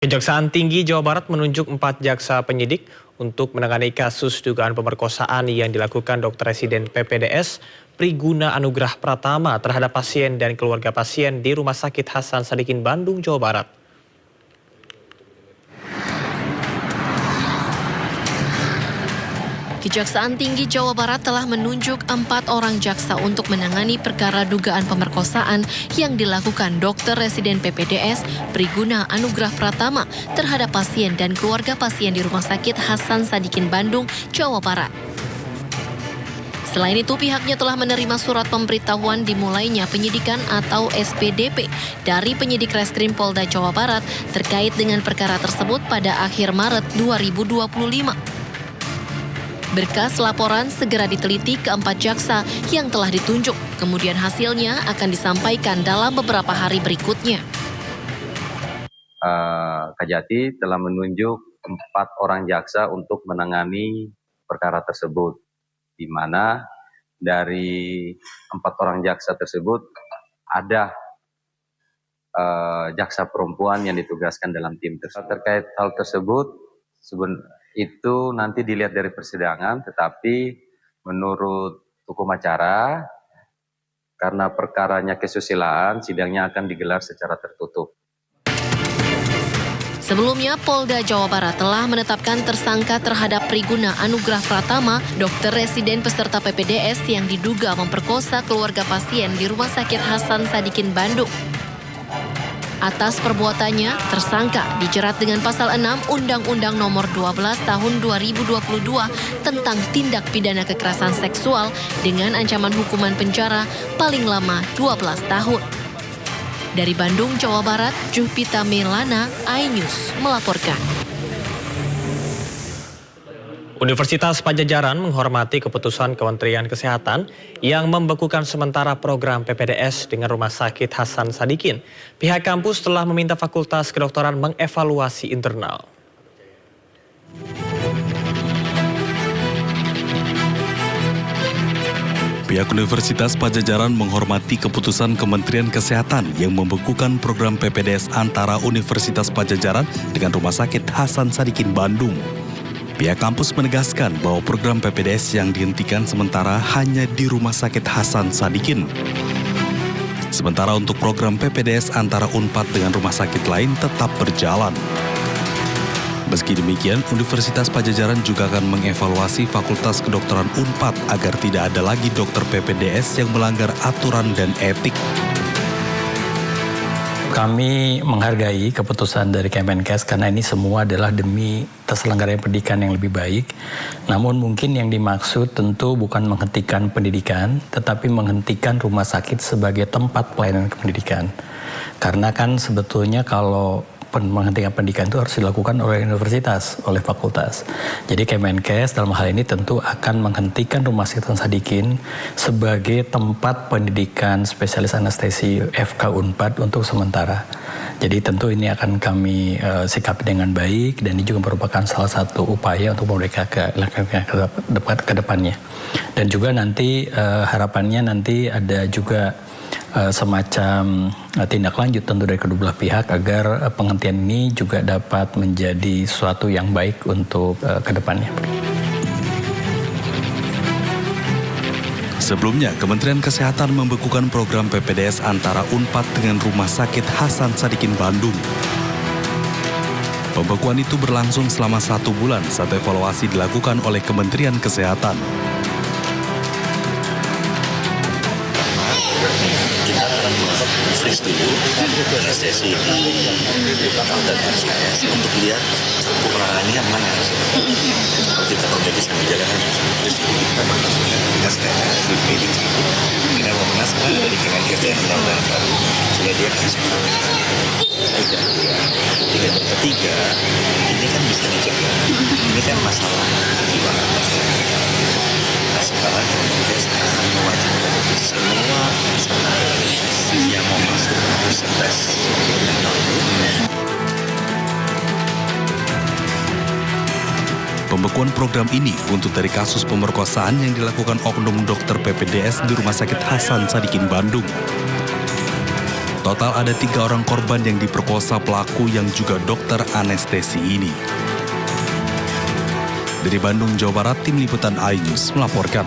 Kejaksaan Tinggi Jawa Barat menunjuk 4 jaksa penyidik untuk menangani kasus dugaan pemerkosaan yang dilakukan Dr. Residen PPDS Priguna Anugrah Pratama terhadap pasien dan keluarga pasien di Rumah Sakit Hasan Sadikin, Bandung, Jawa Barat. Kejaksaan Tinggi Jawa Barat telah menunjuk 4 orang jaksa untuk menangani perkara dugaan pemerkosaan yang dilakukan Dr. Residen PPDS Priguna Anugrah Pratama terhadap pasien dan keluarga pasien di Rumah Sakit Hasan Sadikin, Bandung, Jawa Barat. Selain itu, pihaknya telah menerima surat pemberitahuan dimulainya penyidikan atau SPDP dari penyidik Reskrim Polda Jawa Barat terkait dengan perkara tersebut pada akhir Maret 2025. Berkas laporan segera diteliti ke 4 jaksa yang telah ditunjuk. Kemudian hasilnya akan disampaikan dalam beberapa hari berikutnya. Kejati telah menunjuk 4 orang jaksa untuk menangani perkara tersebut, di mana dari 4 orang jaksa tersebut ada jaksa perempuan yang ditugaskan dalam tim tersebut. Terkait hal tersebut, itu nanti dilihat dari persidangan, tetapi menurut hukum acara, karena perkaranya kesusilaan, sidangnya akan digelar secara tertutup. Sebelumnya, Polda Jawa Barat telah menetapkan tersangka terhadap Priguna Anugrah Pratama, dokter residen peserta PPDS yang diduga memperkosa keluarga pasien di Rumah Sakit Hasan Sadikin, Bandung. Atas perbuatannya, tersangka dijerat dengan pasal 6 Undang-Undang Nomor 12 Tahun 2022 tentang tindak pidana kekerasan seksual dengan ancaman hukuman penjara paling lama 12 tahun. Dari Bandung, Jawa Barat, Jupita Melana, iNews melaporkan. Universitas Padjadjaran menghormati keputusan Kementerian Kesehatan yang membekukan sementara program PPDS dengan Rumah Sakit Hasan Sadikin. Pihak kampus telah meminta Fakultas Kedokteran mengevaluasi internal. Pihak Universitas Padjadjaran menghormati keputusan Kementerian Kesehatan yang membekukan program PPDS antara Universitas Padjadjaran dengan Rumah Sakit Hasan Sadikin, Bandung. Pihak kampus menegaskan bahwa program PPDS yang dihentikan sementara hanya di Rumah Sakit Hasan Sadikin. Sementara untuk program PPDS antara UNPAD dengan rumah sakit lain tetap berjalan. Meski demikian, Universitas Padjadjaran juga akan mengevaluasi Fakultas Kedokteran UNPAD agar tidak ada lagi dokter PPDS yang melanggar aturan dan etik. Kami menghargai keputusan dari Kemenkes karena ini semua adalah demi terselenggaranya pendidikan yang lebih baik. Namun mungkin yang dimaksud tentu bukan menghentikan pendidikan, tetapi menghentikan rumah sakit sebagai tempat pelayanan pendidikan. Karena kan sebetulnya kalau menghentikan pendidikan itu harus dilakukan oleh universitas, oleh fakultas. Jadi Kemenkes dalam hal ini tentu akan menghentikan Rumah Sakit Hasan Sadikin sebagai tempat pendidikan spesialis anestesi FK UNPAD untuk sementara. Jadi tentu ini akan kami sikapi dengan baik dan ini juga merupakan salah satu upaya untuk mereka ke depannya. Dan juga nanti harapannya nanti ada juga semacam tindak lanjut tentu dari kedua belah pihak agar penghentian ini juga dapat menjadi sesuatu yang baik untuk kedepannya. Sebelumnya, Kementerian Kesehatan membekukan program PPDS antara UNPAD dengan Rumah Sakit Hasan Sadikin, Bandung. Pembekuan itu berlangsung selama 1 bulan saat evaluasi dilakukan oleh Kementerian Kesehatan. Kita akan freeze dulu anestesi di belakang dan RCS untuk lihat penanganannya yang mana. Kalau kita perbaiki sambil jalan freeze dulu, kita sekarang meeting sedikit. Kita mau mengas dari Kemenkes yang sedang sudah dia kasih. Dan ketiga, ini kan bisa dicegah. Ini kan masalah kejiwaan. Nah sekarang Kemenkes akan mewajibkan semua yang mau masuk harus tes. Pembekuan program ini buntut dari kasus pemerkosaan yang dilakukan oknum dokter PPDS di Rumah Sakit Hasan Sadikin, Bandung. Total ada 3 orang korban yang diperkosa pelaku yang juga dokter anestesi ini. Dari Bandung, Jawa Barat, Tim Liputan iNews melaporkan.